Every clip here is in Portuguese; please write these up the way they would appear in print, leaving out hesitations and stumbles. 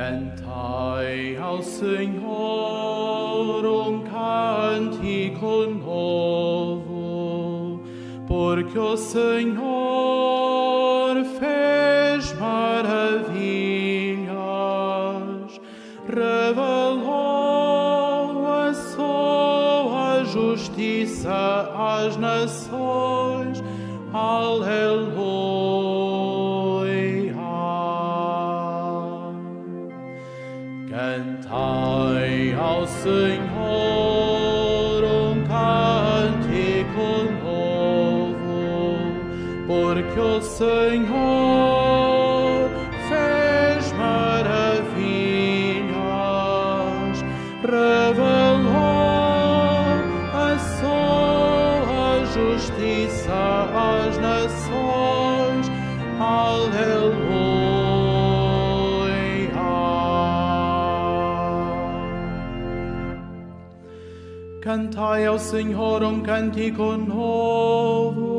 Cantai ao Senhor cântico novo, porque o Senhor fez maravilhas, revelou a sua justiça às nações. Aleluia. Cantai ao Senhor cântico novo, porque o Senhor fez maravilhas, revelou a sua justiça às nações. Aleluia. Cantai ao Senhor cântico novo,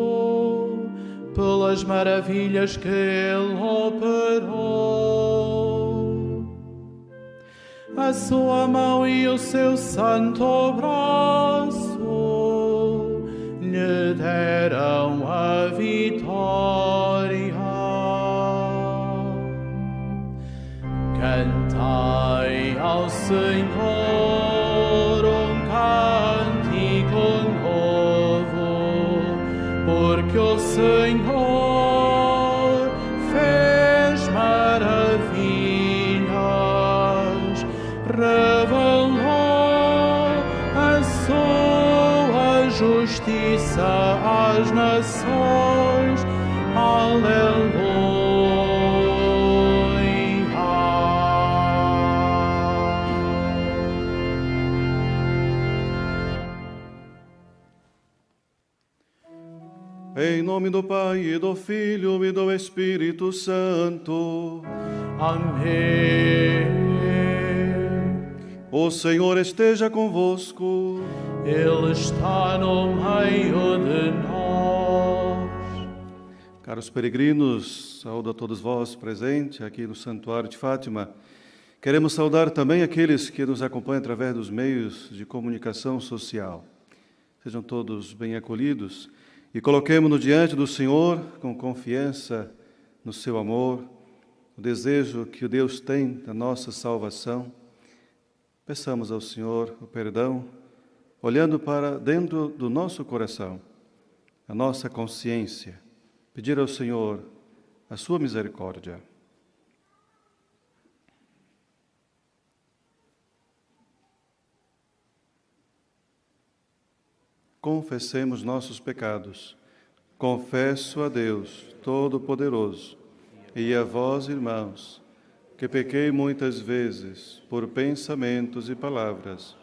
pelas maravilhas que Ele operou. A sua mão e o seu santo braço lhe deram a vitória. Cantai ao Senhor cântico novo, porque o Senhor fez maravilhas, revelou a sua justiça às nações. Aleluia. Em nome do Pai, e do Filho, e do Espírito Santo. Amém. O Senhor esteja convosco. Ele está no meio de nós. Caros peregrinos, saúdo a todos vós presentes aqui no Santuário de Fátima. Queremos saudar também aqueles que nos acompanham através dos meios de comunicação social. Sejam todos bem acolhidos. E coloquemo-nos diante do Senhor com confiança no seu amor, o desejo que o Deus tem da nossa salvação. Peçamos ao Senhor o perdão, olhando para dentro do nosso coração, a nossa consciência, pedir ao Senhor a sua misericórdia. Confessemos nossos pecados. Confesso a Deus Todo-Poderoso e a vós, irmãos, que pequei muitas vezes por pensamentos e palavras,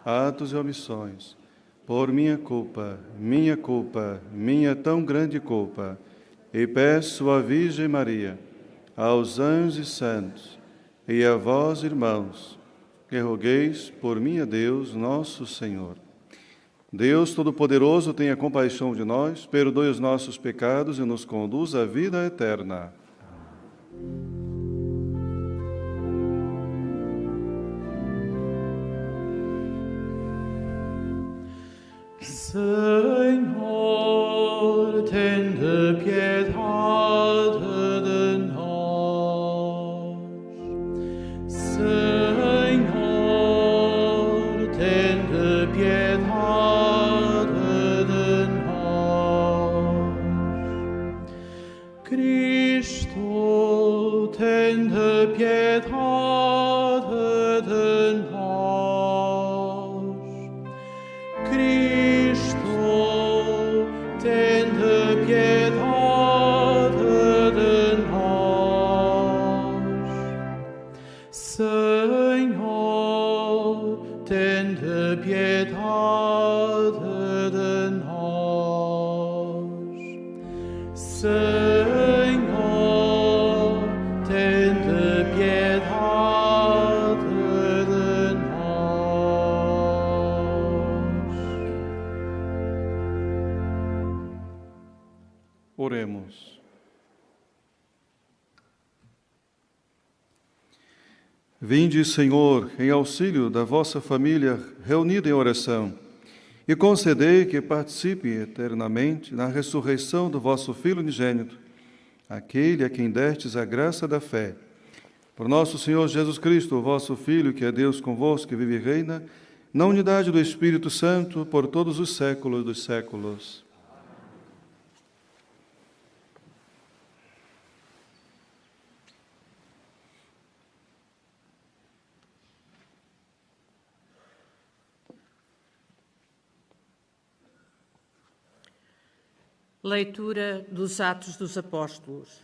atos e omissões, por minha culpa, minha tão grande culpa, e peço à Virgem Maria, aos anjos e santos, e a vós, irmãos, que rogueis por mim a Deus, nosso Senhor. Deus Todo-Poderoso, tenha compaixão de nós, perdoe os nossos pecados e nos conduz à vida eterna. Senhor, tende piedade de nós. Senhor, tende piedade de nós. Cristo, tende piedade de nós. Cristo, tende piedade de nós. Senhor, tende piedade de nós. Senhor, tende piedade de nós. Oremos. Vinde, Senhor, em auxílio da vossa família reunida em oração, e concedei que participe eternamente na ressurreição do vosso Filho unigênito, aquele a quem destes a graça da fé. Por nosso Senhor Jesus Cristo, o vosso Filho, que é Deus convosco, que vive e reina, na unidade do Espírito Santo, por todos os séculos dos séculos. Leitura dos Atos dos Apóstolos.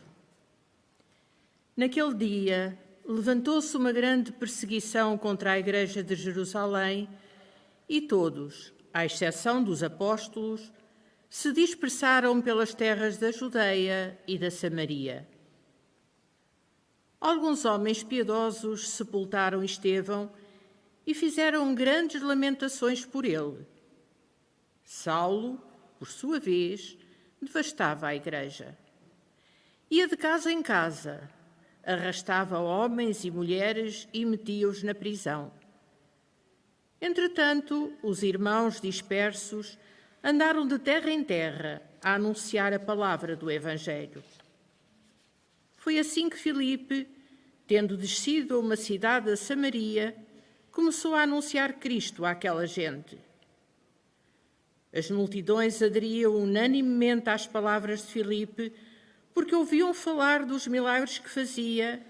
Naquele dia, levantou-se uma grande perseguição contra a Igreja de Jerusalém e todos, à exceção dos apóstolos, se dispersaram pelas terras da Judeia e da Samaria. Alguns homens piedosos sepultaram Estevão e fizeram grandes lamentações por ele. Saulo, por sua vez, devastava a Igreja. Ia de casa em casa, arrastava homens e mulheres e metia-os na prisão. Entretanto, os irmãos dispersos andaram de terra em terra a anunciar a palavra do Evangelho. Foi assim que Filipe, tendo descido a uma cidade da Samaria, começou a anunciar Cristo àquela gente. As multidões aderiam unanimemente às palavras de Filipe, porque ouviam falar dos milagres que fazia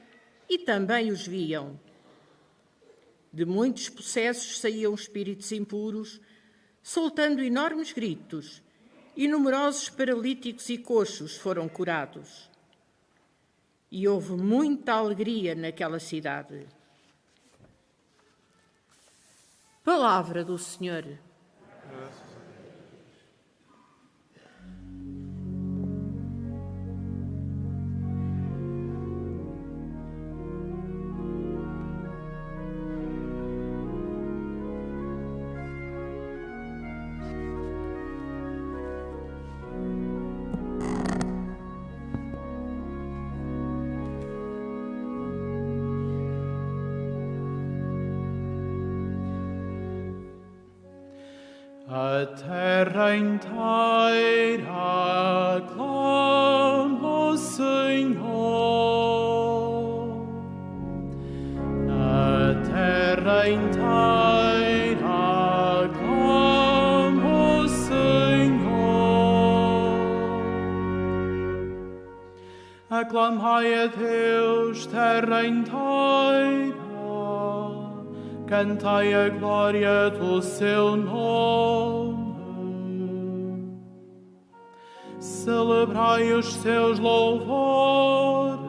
e também os viam. De muitos possessos saíam espíritos impuros, soltando enormes gritos, e numerosos paralíticos e coxos foram curados. E houve muita alegria naquela cidade. Palavra do Senhor. A terra inteira aclama o Senhor. A terra inteira aclama o Senhor. Aclamai a Deus, terra inteira. Cantai a glória do seu nome. Celebrai os seus louvores.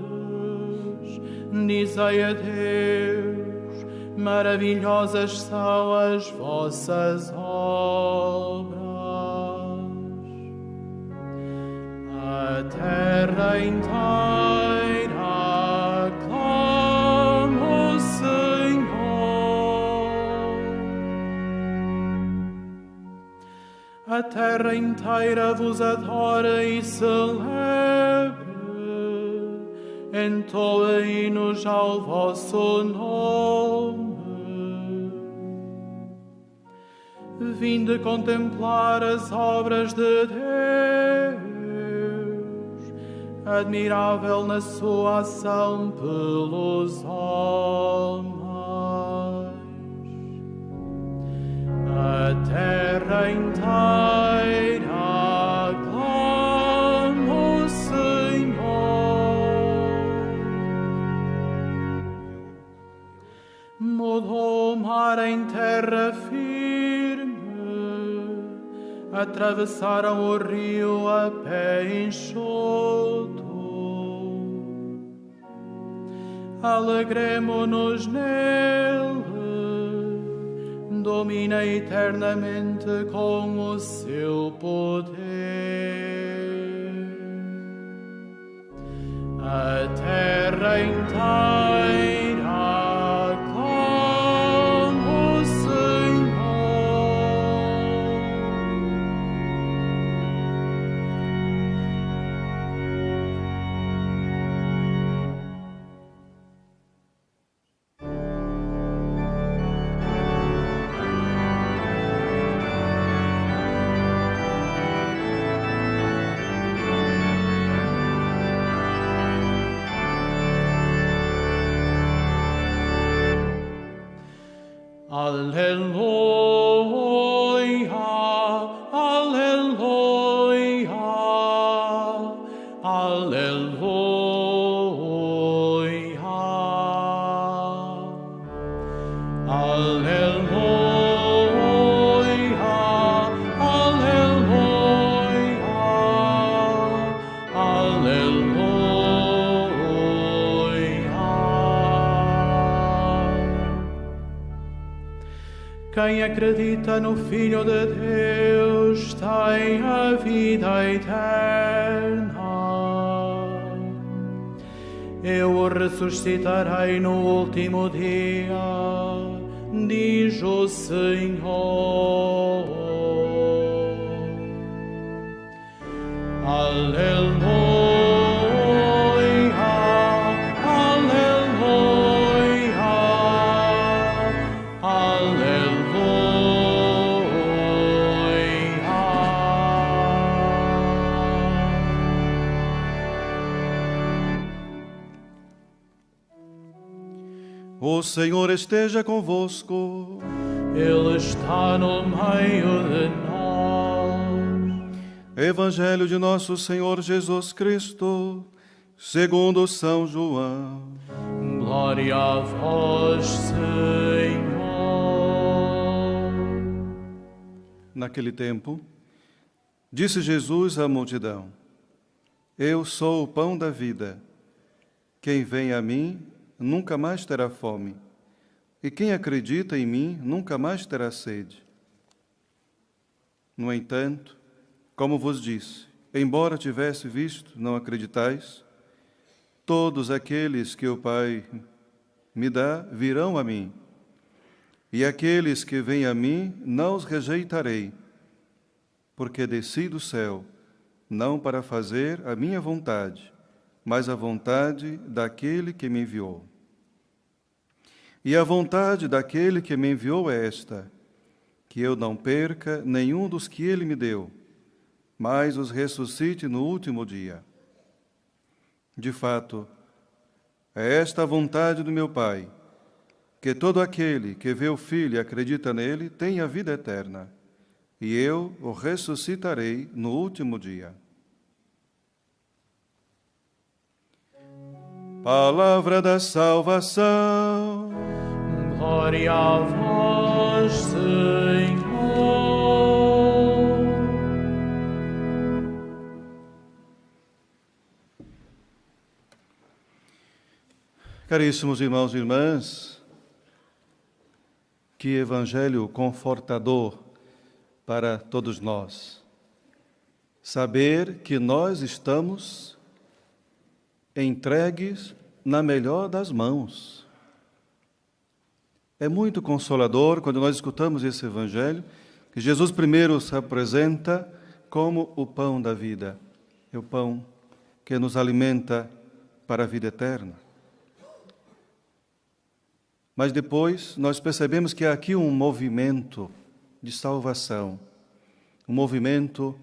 Dizei a Deus, maravilhosas são as vossas obras. A terra inteira aclama o Senhor. A terra inteira vos adora e celebre, entoa hinos ao vosso nome. Vinde contemplar as obras de Deus, admirável na sua ação pelos homens. A terra inteira aclama o Senhor. Mudou o mar em terra firme, atravessaram o rio a pé enxuto. Alegremo-nos nele, domina eternamente com o seu poder. A terra inteira aclama o Senhor. Aleluia, aleluia, aleluia, aleluia, aleluia, aleluia. Quem acredita no Filho de Deus tem a vida eterna. Eu o ressuscitarei no último dia, diz o Senhor. Aleluia, aleluia, O Senhor esteja convosco. Ele está no meio de nós. Evangelho de nosso Senhor Jesus Cristo, segundo São João. Glória a vós, Senhor. Naquele tempo, disse Jesus à multidão: Eu sou o pão da vida. Quem vem a mim nunca mais terá fome, e quem acredita em mim nunca mais terá sede. No entanto, como vos disse, embora tivesse visto, não acreditais, todos aqueles que o Pai me dá virão a mim, e aqueles que vêm a mim não os rejeitarei, porque desci do céu, não para fazer a minha vontade, mas a vontade daquele que me enviou. E a vontade daquele que me enviou é esta, que eu não perca nenhum dos que ele me deu, mas os ressuscite no último dia. De fato, é esta a vontade do meu Pai, que todo aquele que vê o Filho e acredita nele tenha vida eterna, e eu o ressuscitarei no último dia. Palavra da salvação. Glória a vós, Senhor. Caríssimos irmãos e irmãs, que evangelho confortador para todos nós. Saber que nós estamos entregues na melhor das mãos. É muito consolador quando nós escutamos esse evangelho, que Jesus primeiro se apresenta como o pão da vida, é o pão que nos alimenta para a vida eterna. Mas depois nós percebemos que há aqui um movimento de salvação, um movimento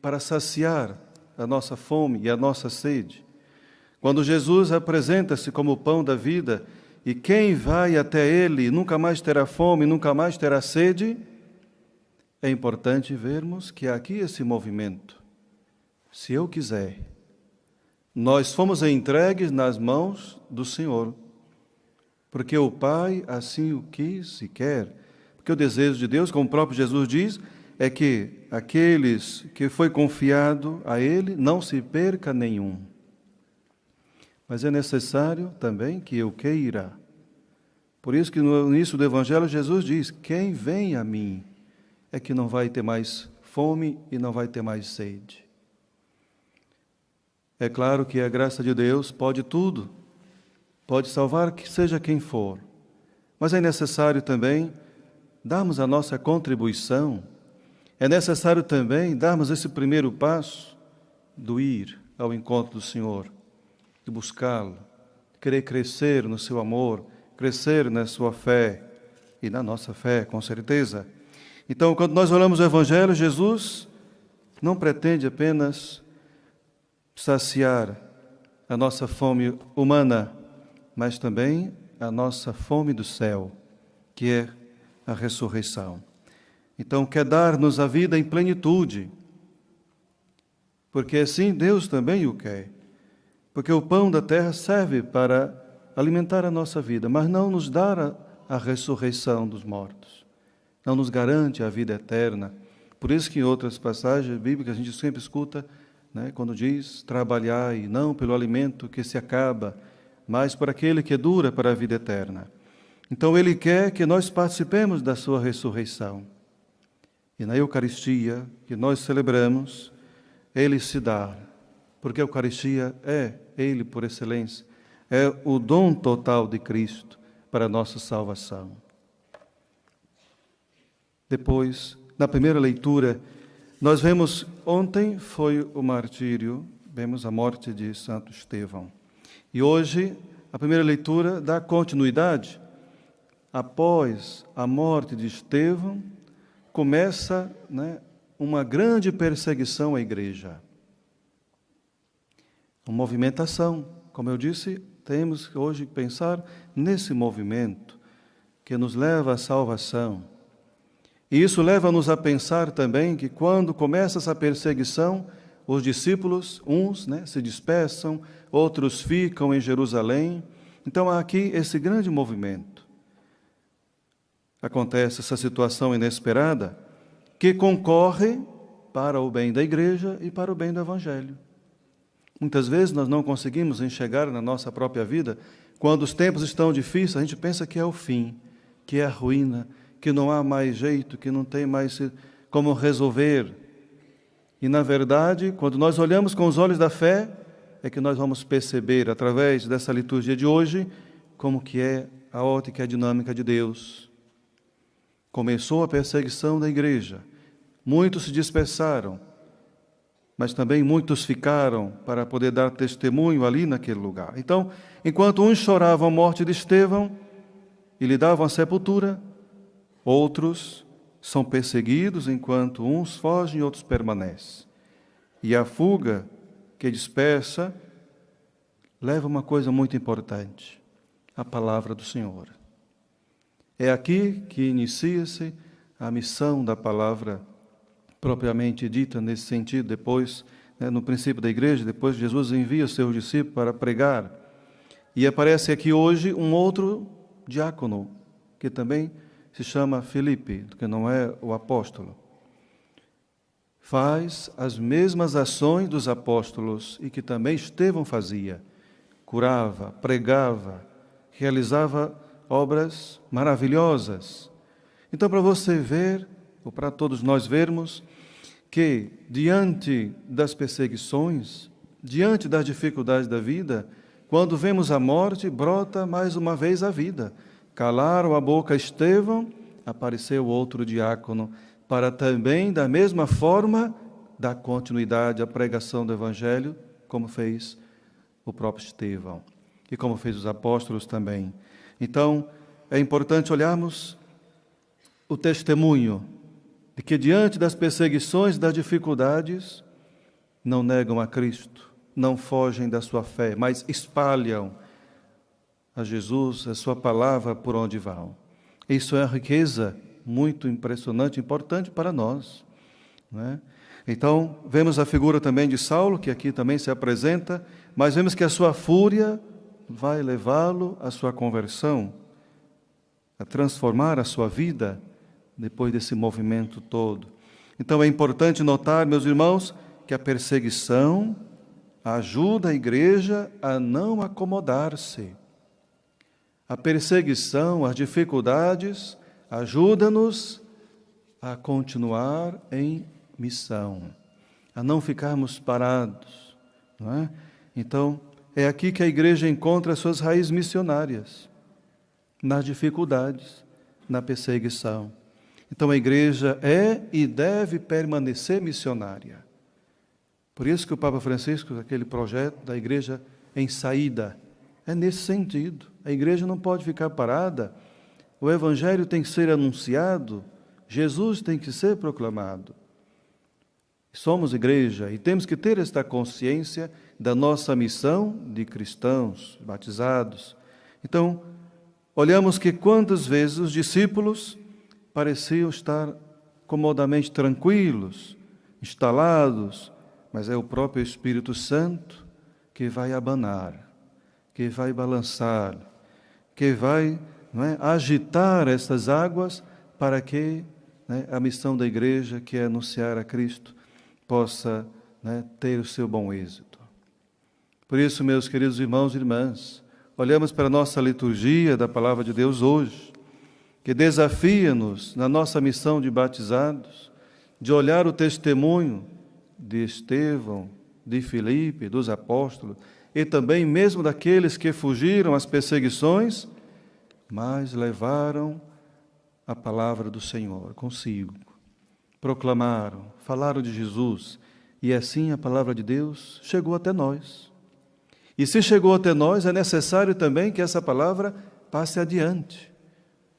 para saciar a nossa fome e a nossa sede. Quando Jesus apresenta-se como o pão da vida, e quem vai até Ele nunca mais terá fome, nunca mais terá sede, é importante vermos que há aqui esse movimento. Se eu quiser, nós fomos entregues nas mãos do Senhor, porque o Pai assim o quis e quer. Porque o desejo de Deus, como o próprio Jesus diz, é que aqueles que foi confiado a Ele não se perca nenhum. Mas é necessário também que eu queira. Por isso que no início do Evangelho Jesus diz, quem vem a mim é que não vai ter mais fome e não vai ter mais sede. É claro que a graça de Deus pode tudo, pode salvar que seja quem for, mas é necessário também darmos a nossa contribuição, é necessário também darmos esse primeiro passo do ir ao encontro do Senhor, de buscá-lo, querer crescer no seu amor, crescer na sua fé e na nossa fé, com certeza. Então, quando nós olhamos o Evangelho, Jesus não pretende apenas saciar a nossa fome humana, mas também a nossa fome do céu, que é a ressurreição. Então, quer dar-nos a vida em plenitude, porque assim Deus também o quer. Porque o pão da terra serve para alimentar a nossa vida, mas não nos dá a ressurreição dos mortos. Não nos garante a vida eterna. Por isso que em outras passagens bíblicas a gente sempre escuta, né, quando diz, trabalhai não pelo alimento que se acaba, mas por aquele que dura para a vida eterna. Então Ele quer que nós participemos da sua ressurreição. E na Eucaristia, que nós celebramos, Ele se dá, porque a Eucaristia é Ele por excelência, é o dom total de Cristo para a nossa salvação. Depois, na primeira leitura, nós vemos, ontem foi o martírio, vemos a morte de Santo Estevão. E hoje, a primeira leitura dá continuidade. Após a morte de Estevão, começa, uma grande perseguição à igreja. Uma movimentação. Como eu disse, temos que hoje pensar nesse movimento que nos leva à salvação. E isso leva-nos a pensar também que quando começa essa perseguição, os discípulos, uns se dispersam, outros ficam em Jerusalém. Então há aqui esse grande movimento. Acontece essa situação inesperada que concorre para o bem da igreja e para o bem do Evangelho. Muitas vezes nós não conseguimos enxergar na nossa própria vida, quando os tempos estão difíceis, a gente pensa que é o fim, que é a ruína, que não há mais jeito, que não tem mais como resolver. E, na verdade, quando nós olhamos com os olhos da fé, é que nós vamos perceber, através dessa liturgia de hoje, como que é a ótica e a dinâmica de Deus. Começou a perseguição da igreja. Muitos se dispersaram, mas também muitos ficaram para poder dar testemunho ali naquele lugar. Então, enquanto uns choravam a morte de Estevão e lhe davam a sepultura, outros são perseguidos, enquanto uns fogem e outros permanecem. E a fuga que dispersa leva uma coisa muito importante, a palavra do Senhor. É aqui que inicia-se a missão da palavra propriamente dita nesse sentido. Depois, no princípio da igreja, depois Jesus envia os seus discípulos para pregar. E aparece aqui hoje um outro diácono, que também se chama Filipe, que não é o apóstolo. Faz as mesmas ações dos apóstolos e que também Estevão fazia. Curava, pregava, realizava obras maravilhosas. Então, para você ver, ou para todos nós vermos, que diante das perseguições, diante das dificuldades da vida, quando vemos a morte, brota mais uma vez a vida. Calaram a boca a Estevão, apareceu outro diácono, para também, da mesma forma, dar continuidade à pregação do Evangelho, como fez o próprio Estevão, e como fez os apóstolos também. Então, é importante olharmos o testemunho de que, diante das perseguições, das dificuldades, não negam a Cristo, não fogem da sua fé, mas espalham a Jesus, a sua palavra, por onde vão. Isso é uma riqueza muito impressionante, importante para nós, não é? Então, vemos a figura também de Saulo, que aqui também se apresenta, mas vemos que a sua fúria vai levá-lo à sua conversão, a transformar a sua vida depois desse movimento todo. Então é importante notar, meus irmãos, que a perseguição ajuda a igreja a não acomodar-se. A perseguição, as dificuldades, ajudam-nos a continuar em missão, a não ficarmos parados, não é? Então, é aqui que a igreja encontra as suas raízes missionárias, nas dificuldades, na perseguição. Então, a igreja é e deve permanecer missionária. Por isso que o Papa Francisco, aquele projeto da igreja em saída, é nesse sentido. A igreja não pode ficar parada, o Evangelho tem que ser anunciado, Jesus tem que ser proclamado. Somos igreja e temos que ter esta consciência da nossa missão de cristãos batizados. Então, olhamos que quantas vezes os discípulos pareciam estar comodamente tranquilos, instalados, mas é o próprio Espírito Santo que vai abanar, que vai balançar, que vai agitar essas águas para que a missão da igreja, que é anunciar a Cristo, possa ter o seu bom êxito. Por isso, meus queridos irmãos e irmãs, olhamos para a nossa liturgia da Palavra de Deus hoje, que desafia-nos na nossa missão de batizados, de olhar o testemunho de Estevão, de Filipe, dos apóstolos, e também mesmo daqueles que fugiram às perseguições, mas levaram a palavra do Senhor consigo. Proclamaram, falaram de Jesus, e assim a palavra de Deus chegou até nós. E se chegou até nós, é necessário também que essa palavra passe adiante,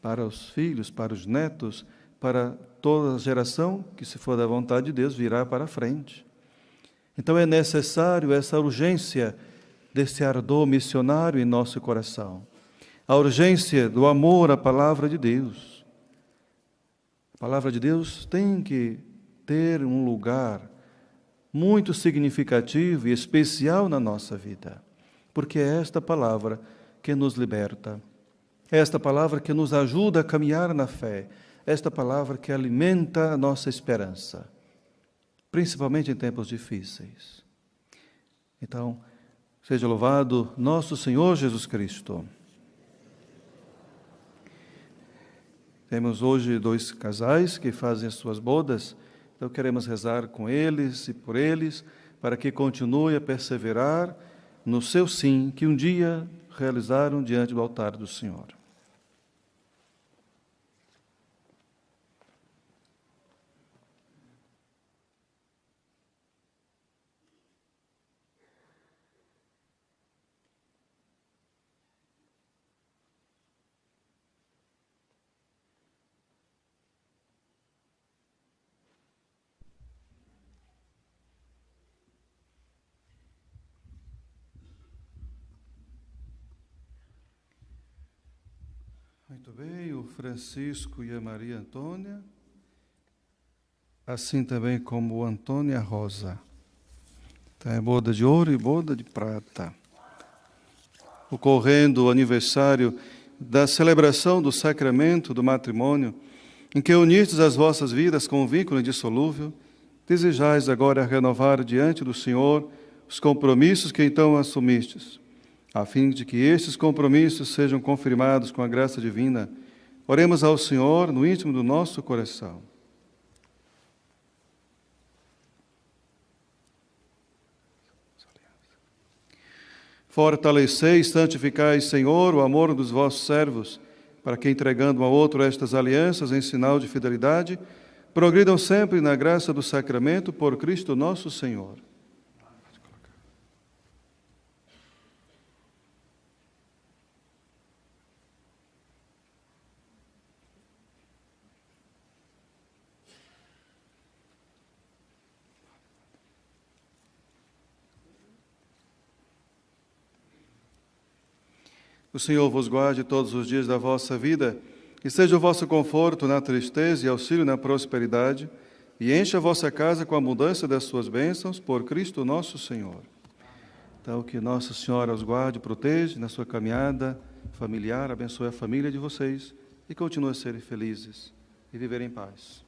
para os filhos, para os netos, para toda a geração que, se for da vontade de Deus, virá para frente. Então é necessário essa urgência desse ardor missionário em nosso coração. A urgência do amor à palavra de Deus. A palavra de Deus tem que ter um lugar muito significativo e especial na nossa vida, porque é esta palavra que nos liberta, é esta palavra que nos ajuda a caminhar na fé, é esta palavra que alimenta a nossa esperança, principalmente em tempos difíceis. Então, seja louvado nosso Senhor Jesus Cristo. Temos hoje 2 casais que fazem as suas bodas, então queremos rezar com eles e por eles, para que continue a perseverar no seu sim, que um dia realizaram diante do altar do Senhor. Muito bem, o Francisco e a Maria Antônia, assim também como o Antônio e a Rosa. Então é boda de ouro e boda de prata. Ocorrendo o aniversário da celebração do sacramento do matrimônio, em que unistes as vossas vidas com um vínculo indissolúvel, desejais agora renovar diante do Senhor os compromissos que então assumistes, a fim de que estes compromissos sejam confirmados com a graça divina. Oremos ao Senhor no íntimo do nosso coração. Fortalecei e santificai, Senhor, o amor dos vossos servos, para que, entregando um ao outro estas alianças em sinal de fidelidade, progridam sempre na graça do sacramento por Cristo nosso Senhor. O Senhor vos guarde todos os dias da vossa vida, e seja o vosso conforto na tristeza e auxílio na prosperidade, e encha a vossa casa com a abundância das suas bênçãos, por Cristo nosso Senhor. Então, que Nossa Senhora os guarde e proteja na sua caminhada familiar, abençoe a família de vocês, e continue a serem felizes e viver em paz.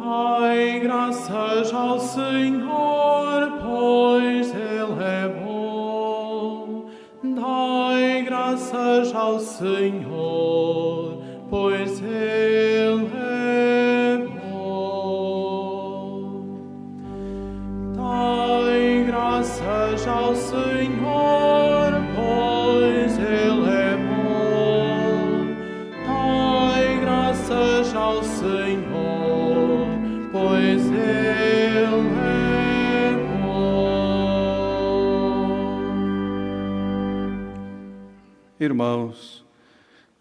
Dai graças ao Senhor, pois Ele é bom. Dai graças ao Senhor, pois Ele é bom. Dai graças ao Senhor, pois Ele é bom. Dai graças ao Senhor, pois Ele é bom. Irmãos,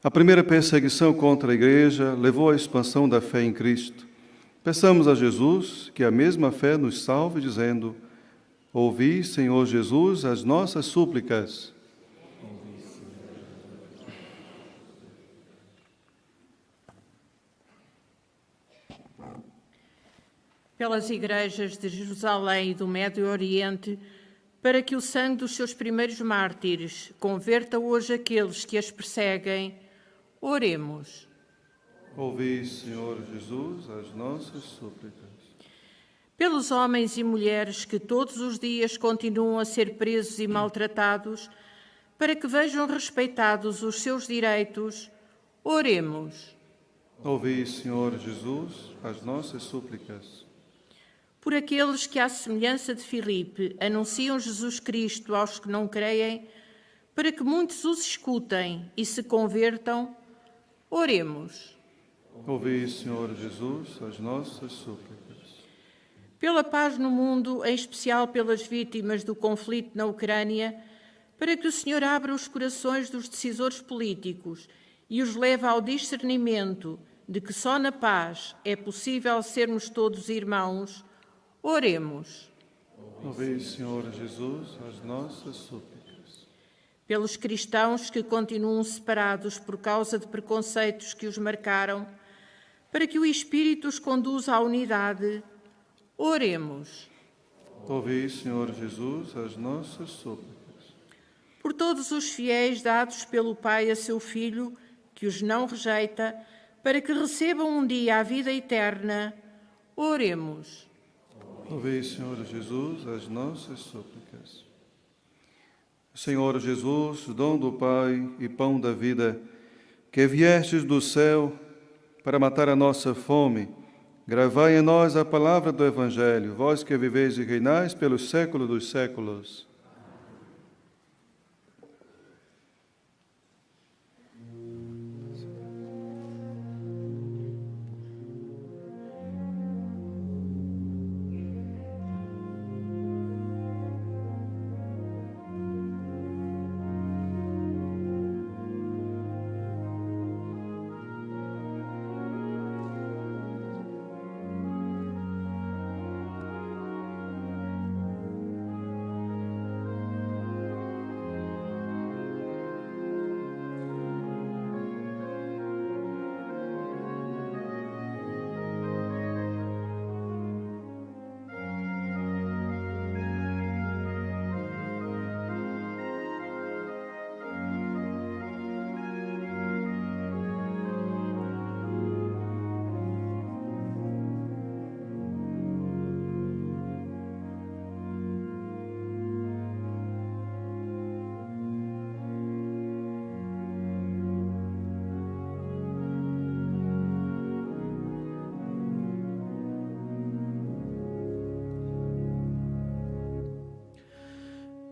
a primeira perseguição contra a igreja levou à expansão da fé em Cristo, Peçamos a Jesus que a mesma fé nos salve, dizendo: ouvi, Senhor Jesus, as nossas súplicas. Pelas igrejas de Jerusalém e do Médio Oriente, para que o sangue dos seus primeiros mártires converta hoje aqueles que as perseguem, oremos. Ouvi, Senhor Jesus, as nossas súplicas. Pelos homens e mulheres que todos os dias continuam a ser presos e maltratados, para que vejam respeitados os seus direitos, oremos. Ouvi, Senhor Jesus, as nossas súplicas. Por aqueles que, à semelhança de Filipe, anunciam Jesus Cristo aos que não creem, para que muitos os escutem e se convertam, oremos. Ouvi, Senhor Jesus, as nossas súplicas. Pela paz no mundo, em especial pelas vítimas do conflito na Ucrânia, para que o Senhor abra os corações dos decisores políticos e os leve ao discernimento de que só na paz é possível sermos todos irmãos, oremos. Ouvi, Senhor Jesus, as nossas súplicas. Pelos cristãos que continuam separados por causa de preconceitos que os marcaram, para que o Espírito os conduza à unidade, oremos. Ouvi, Senhor Jesus, as nossas súplicas. Por todos os fiéis dados pelo Pai a seu Filho, que os não rejeita, para que recebam um dia a vida eterna, oremos. Ouvi, Senhor Jesus, as nossas súplicas. Senhor Jesus, dom do Pai e pão da vida, que viestes do céu para matar a nossa fome, gravai em nós a palavra do Evangelho, vós que viveis e reinais pelos séculos dos séculos.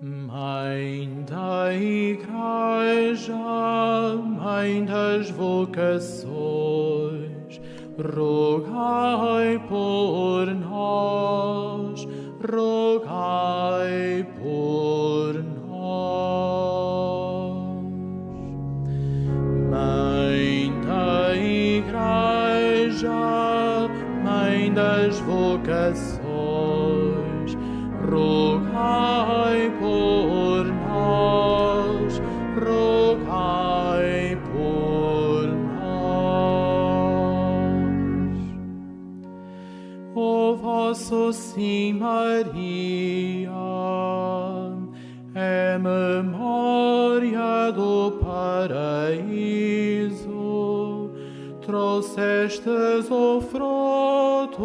Mãe da Igreja, Mãe das vocações, rogai por nós, rogai por nós. Mãe da Igreja, Mãe das vocações, rogai por nós, rogai por nós. Ó vosso sim, Maria, é memória do paraíso, trouxestes o fruto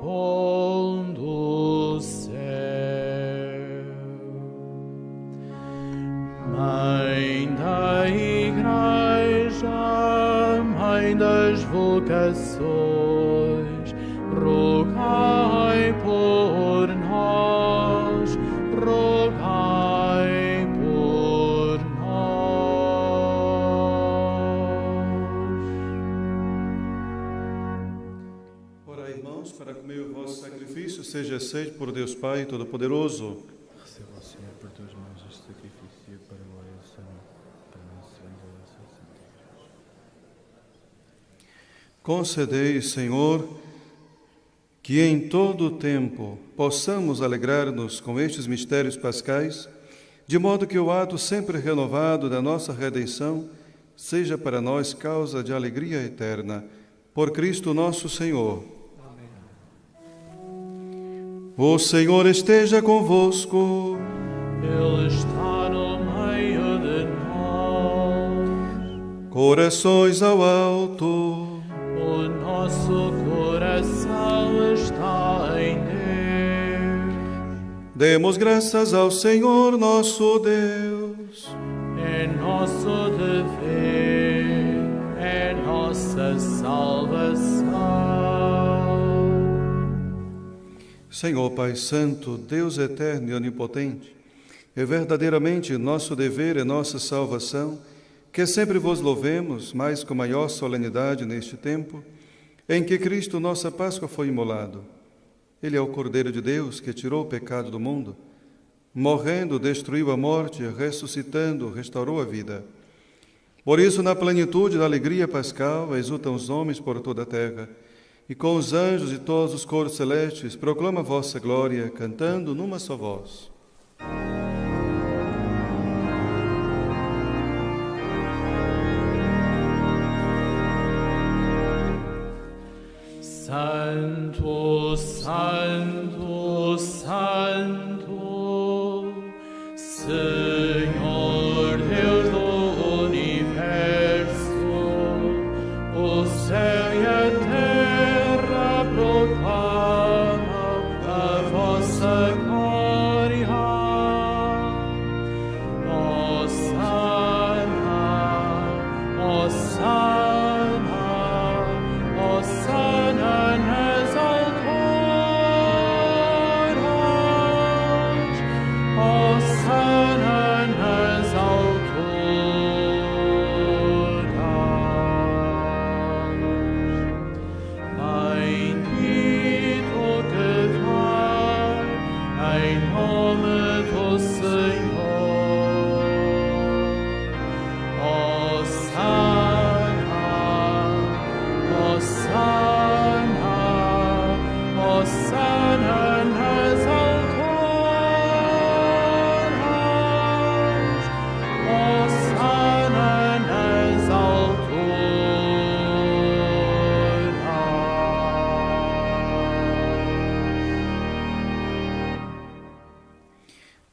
bom do céu. Mãe da Igreja, Mãe das vocações, rogai por nós, rogai por nós. Ora, irmãos, para comer o vosso sacrifício seja aceito por Deus Pai Todo-Poderoso. Receba o Senhor por tuas mãos este sacrifício para a glória do Senhor, para nós sermos a vossa santa Igreja. Concedei, Senhor, Que em todo o tempo possamos alegrar-nos com estes mistérios pascais, de modo que o ato sempre renovado da nossa redenção seja para nós causa de alegria eterna. Por Cristo nosso Senhor. Amém. O Senhor esteja convosco. Ele está no meio de nós. Corações ao alto. O nosso coração está em Deus. Demos graças ao Senhor nosso Deus. É nosso dever, é nossa salvação. Senhor Pai Santo, Deus eterno e onipotente, é verdadeiramente nosso dever e nossa salvação que sempre vos louvemos, mais com maior solenidade neste tempo, em que Cristo, nossa Páscoa, foi imolado. Ele é o Cordeiro de Deus que tirou o pecado do mundo. Morrendo, destruiu a morte, ressuscitando, restaurou a vida. Por isso, na plenitude da alegria pascal, exultam os homens por toda a terra, e com os anjos e todos os coros celestes proclama a vossa glória, cantando numa só voz. Santo, Santo, Santo, Senhor Deus do universo, o céu e a terra proclamam a vossa glória. Hosana, Hosana, Hosana nas alturas, Hosana nas alturas. Bendito que vai em nome do Senhor. Hosana, Hosana, Hosana nas alturas, Hosana nas alturas.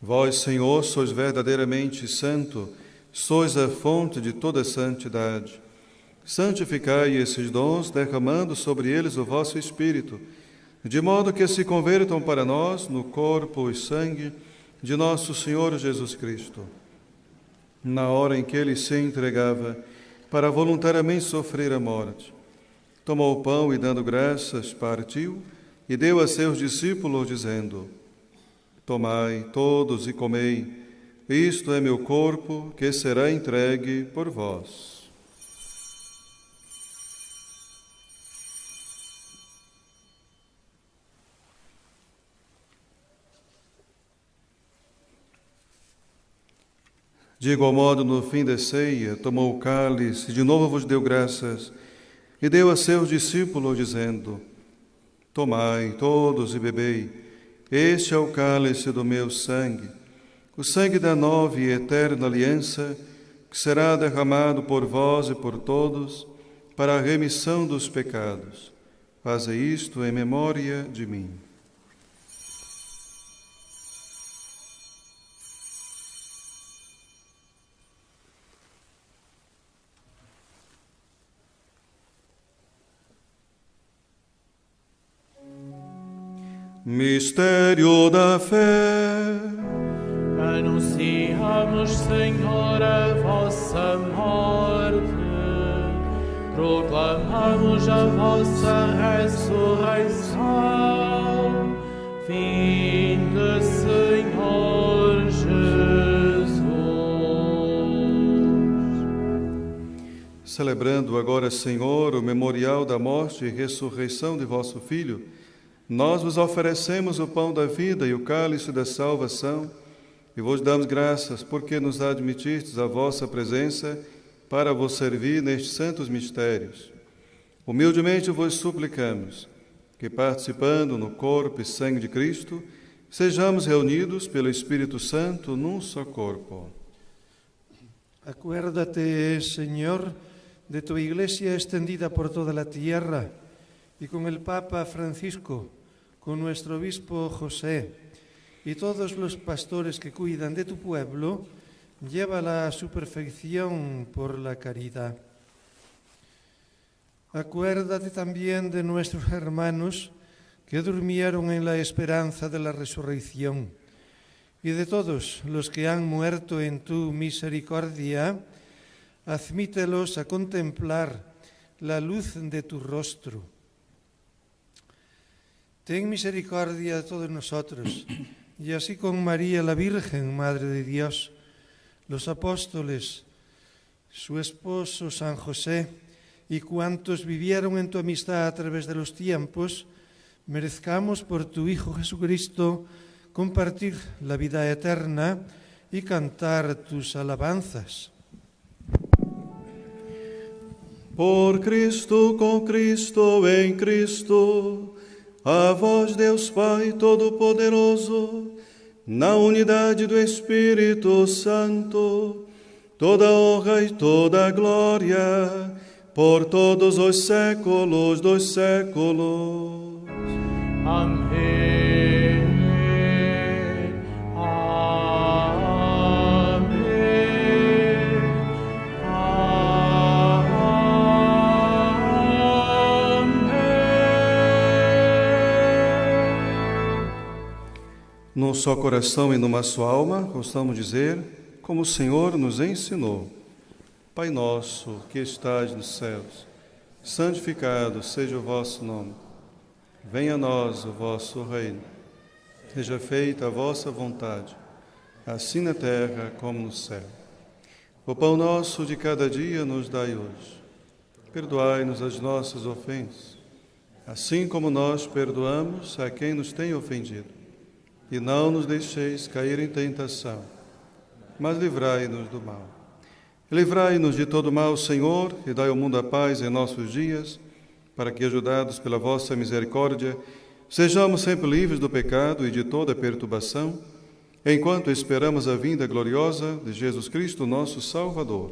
Vós, Senhor, sois verdadeiramente santo, sois a fonte de toda santidade. Santificai esses dons, derramando sobre eles o vosso Espírito, de modo que se convertam para nós no corpo e sangue de nosso Senhor Jesus Cristo. Na hora em que ele se entregava para voluntariamente sofrer a morte, tomou o pão e, dando graças, partiu e deu a seus discípulos, dizendo: Tomai todos e comei, isto é meu corpo, que será entregue por vós. De igual modo, no fim da ceia, tomou o cálice, de novo vos deu graças, e deu a seus discípulos, dizendo: Tomai todos e bebei, este é o cálice do meu sangue, o sangue da nova e eterna aliança, que será derramado por vós e por todos, para a remissão dos pecados. Fazei isto em memória de mim. Mistério da fé. Anunciamos, Senhor, a vossa morte, proclamamos a vossa ressurreição. Vinde, Senhor Jesus. Celebrando agora, Senhor, o memorial da morte e ressurreição de vosso Filho, nós vos oferecemos o pão da vida e o cálice da salvação e vos damos graças porque nos admitistes a vossa presença para vos servir nestes santos mistérios. Humildemente vos suplicamos que, participando no corpo e sangue de Cristo, sejamos reunidos pelo Espírito Santo num só corpo. Acuérdate, Señor, de tu Iglesia extendida por toda la tierra y con el Papa Francisco, con nuestro obispo José y todos los pastores que cuidan de tu pueblo, llévala a su perfección por la caridad. Acuérdate también de nuestros hermanos que durmieron en la esperanza de la resurrección y de todos los que han muerto en tu misericordia, admítelos a contemplar la luz de tu rostro. Ten misericordia de todos nosotros, y así con María la Virgen, Madre de Dios, los apóstoles, su esposo San José y cuantos vivieron en tu amistad a través de los tiempos, merezcamos por tu Hijo Jesucristo compartir la vida eterna y cantar tus alabanzas. Por Cristo, com Cristo, em Cristo, a vós, Deus Pai Todo-Poderoso, na unidade do Espírito Santo, toda honra e toda glória, por todos os séculos dos séculos. Amém. Num só coração e numa só alma, gostamos de dizer, como o Senhor nos ensinou. Pai nosso, que estais nos céus, santificado seja o vosso nome. Venha a nós o vosso reino. Seja feita a vossa vontade, assim na terra como no céu. O pão nosso de cada dia nos dai hoje. Perdoai-nos as nossas ofensas, assim como nós perdoamos a quem nos tem ofendido. E não nos deixeis cair em tentação, mas livrai-nos do mal. Livrai-nos de todo mal, Senhor, e dai ao mundo a paz em nossos dias, para que, ajudados pela vossa misericórdia, sejamos sempre livres do pecado e de toda perturbação, enquanto esperamos a vinda gloriosa de Jesus Cristo, nosso Salvador.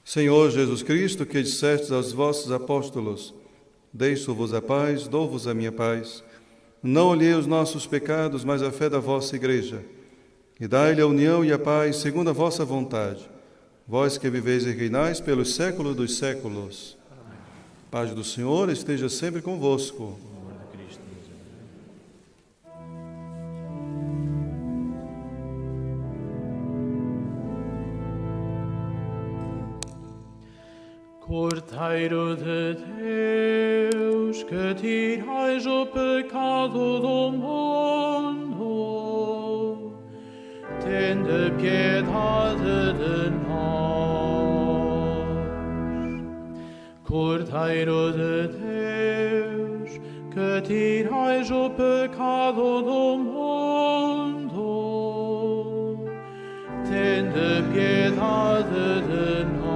Senhor Jesus Cristo, que dissestes aos vossos apóstolos: deixo-vos a paz, dou-vos a minha paz. Não olhei os nossos pecados, mas a fé da vossa Igreja. E dai-lhe a união e a paz, segundo a vossa vontade. Vós que viveis e reinais pelos séculos dos séculos. Amém. Paz do Senhor esteja sempre convosco. Cordeiro de Deus, que tirais o pecado do mundo, tende piedade de nós. Cordeiro de Deus, que tirais o pecado do mundo, tende piedade de nós.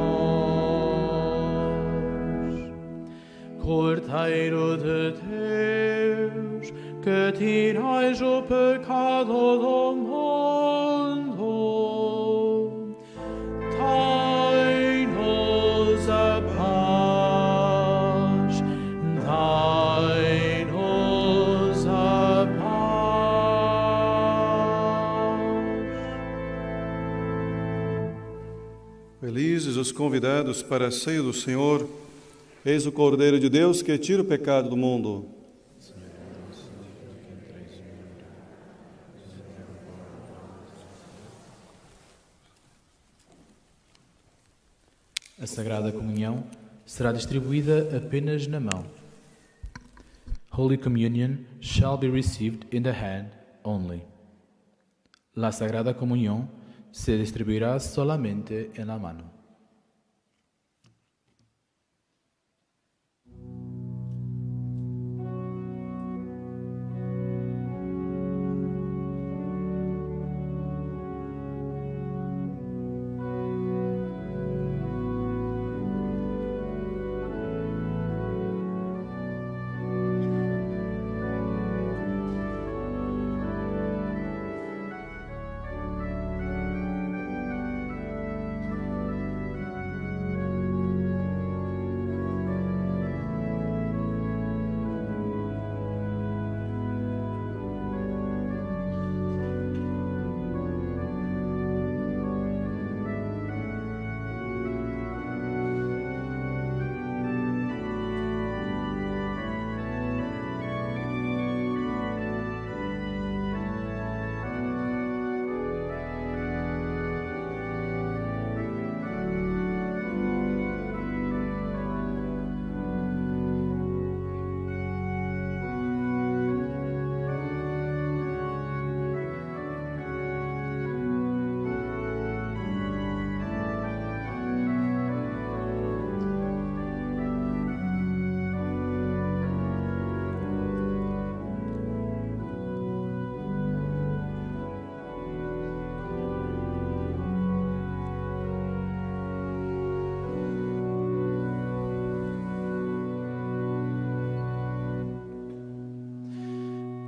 Cordeiro de Deus, que tirais o pecado do mundo, dai-nos a paz, dai-nos a paz. Felizes os convidados para a ceia do Senhor. Eis o Cordeiro de Deus que tira o pecado do mundo. A Sagrada Comunhão será distribuída apenas na mão. Holy Communion shall be received in the hand only. La Sagrada Comunión se distribuirá solamente en la mano.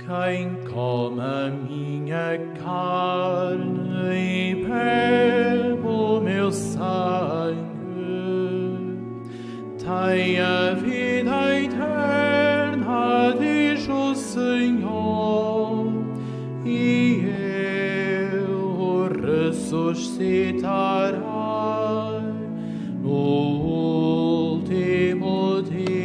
Quem come a minha carne e bebe o meu sangue tem a vida eterna, diz o Senhor, e eu o ressuscitarei no último dia.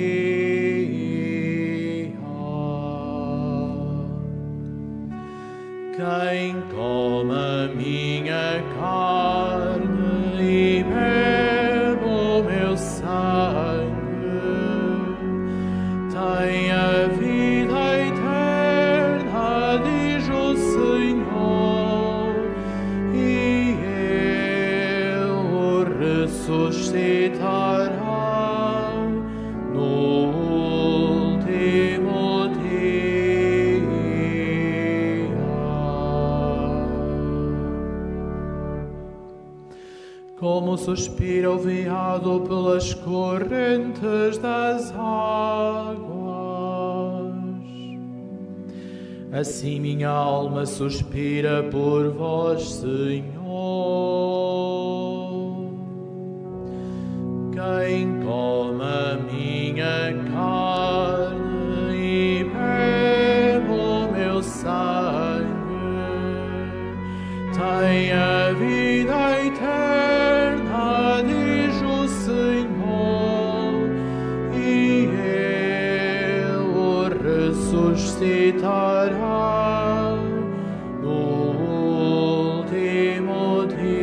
Quem come a minha carne e bebe o meu sangue tem a vida eterna, diz o Senhor, e eu o ressuscitarei no último dia. Como suspira o veado pelas correntes das águas, assim minha alma suspira por vós, Senhor. Quem come a minha carne e bebe o meu sangue tem a vida eterna, diz o Senhor, e eu o ressuscitarei no último dia.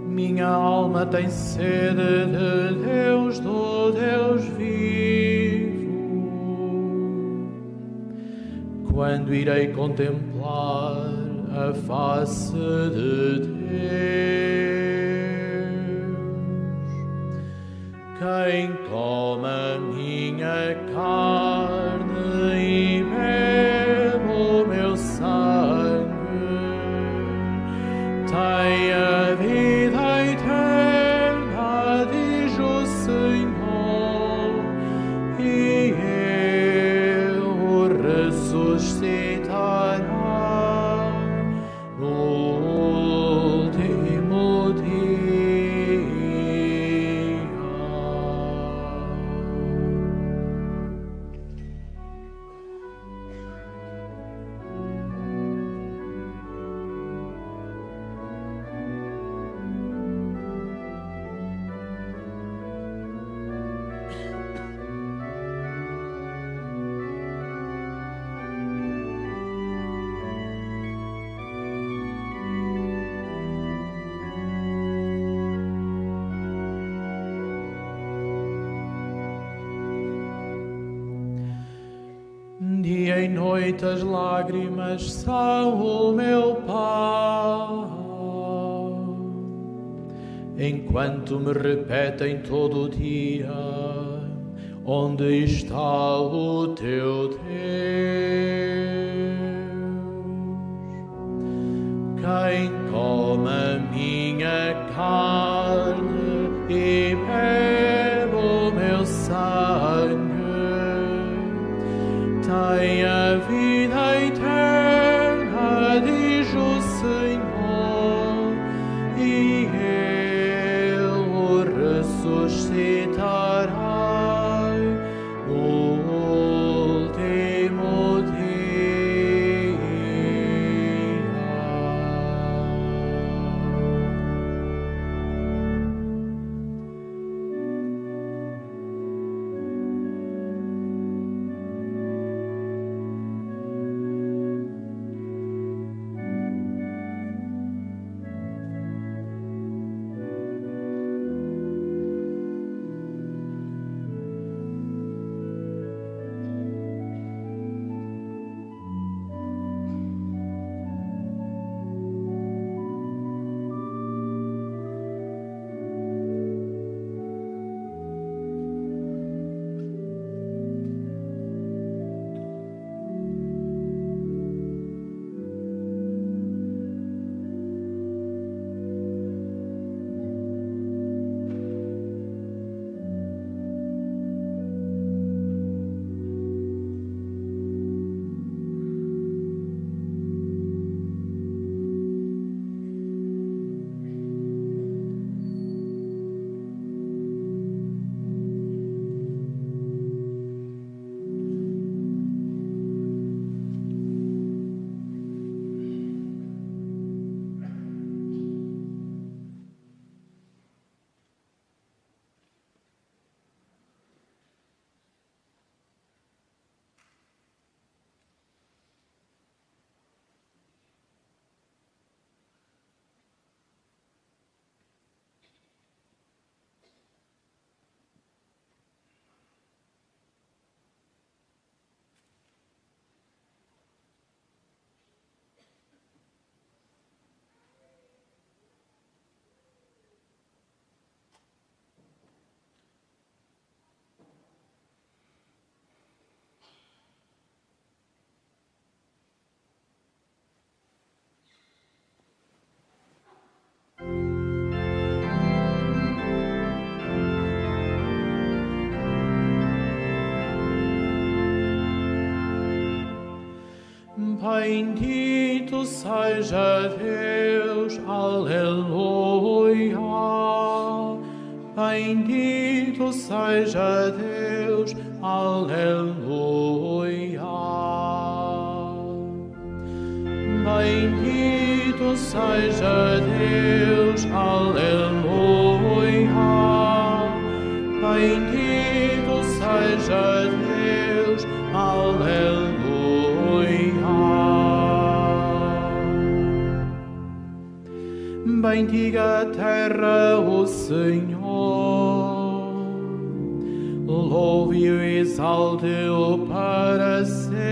Minha alma tem sede de Deus, do Deus vivo. Quando irei contemplar a face de Deus? Quem come a minha carne e bebe o meu sangue tem a vida eterna, diz o Senhor, e eu o ressuscitarei no último dia. Dia e noite as lágrimas são o meu pão, enquanto me repetem todo o dia: onde está o teu Deus? Quem come a minha carne e bebe o meu sangue tem a vida eterna, diz o Senhor, e eu o ressuscitarei no último dia. Bendito seja Deus, aleluia. Bendito seja Deus, aleluia. Bendito seja Deus, aleluia. Bendito seja Deus, aleluia. Bendiga a terra o Senhor, louve-o e exalte-o para sempre.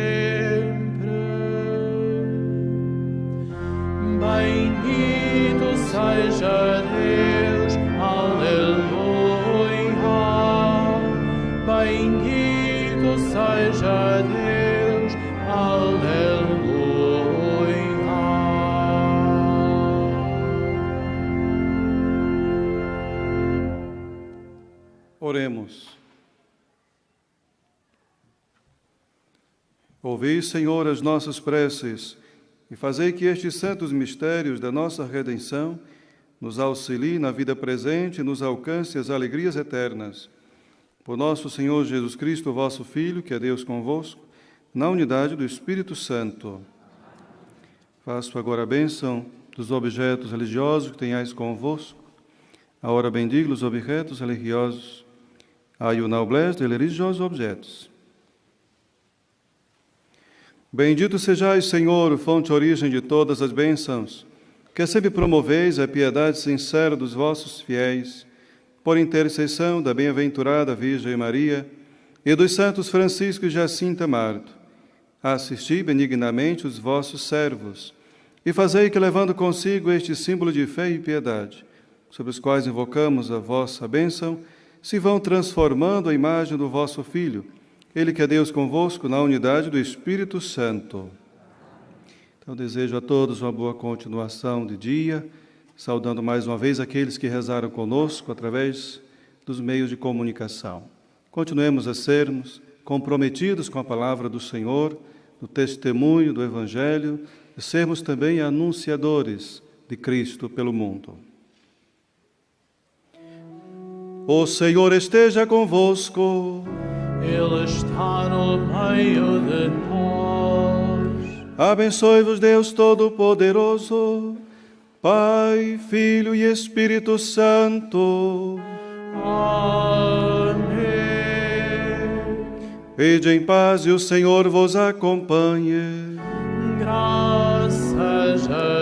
Bendito seja Deus, aleluia. Bendito seja Deus, aleluia. Oremos. Ouvi, Senhor, as nossas preces e fazei que estes santos mistérios da nossa redenção nos auxiliem na vida presente e nos alcance as alegrias eternas. Por nosso Senhor Jesus Cristo, vosso Filho, que é Deus convosco, na unidade do Espírito Santo. Faço agora a bênção dos objetos religiosos que tenhais convosco. Agora bendigo os objetos religiosos. Ai o noblesse de religiosos objetos. Bendito sejais, Senhor, fonte e origem de todas as bênçãos, que sempre promoveis a piedade sincera dos vossos fiéis, por intercessão da bem-aventurada Virgem Maria e dos santos Francisco e Jacinta Marto. Assisti benignamente os vossos servos e fazei que, levando consigo este símbolo de fé e piedade, sobre os quais invocamos a vossa bênção, se vão transformando a imagem do vosso Filho, Ele que é Deus convosco, na unidade do Espírito Santo. Então, desejo a todos uma boa continuação de dia, saudando mais uma vez aqueles que rezaram conosco através dos meios de comunicação. Continuemos a sermos comprometidos com a palavra do Senhor, no testemunho do Evangelho, e sermos também anunciadores de Cristo pelo mundo. O Senhor esteja convosco. Ele está no meio de nós. Abençoe-vos Deus Todo-Poderoso, Pai, Filho e Espírito Santo. Amém. Ide em paz e o Senhor vos acompanhe. Graças a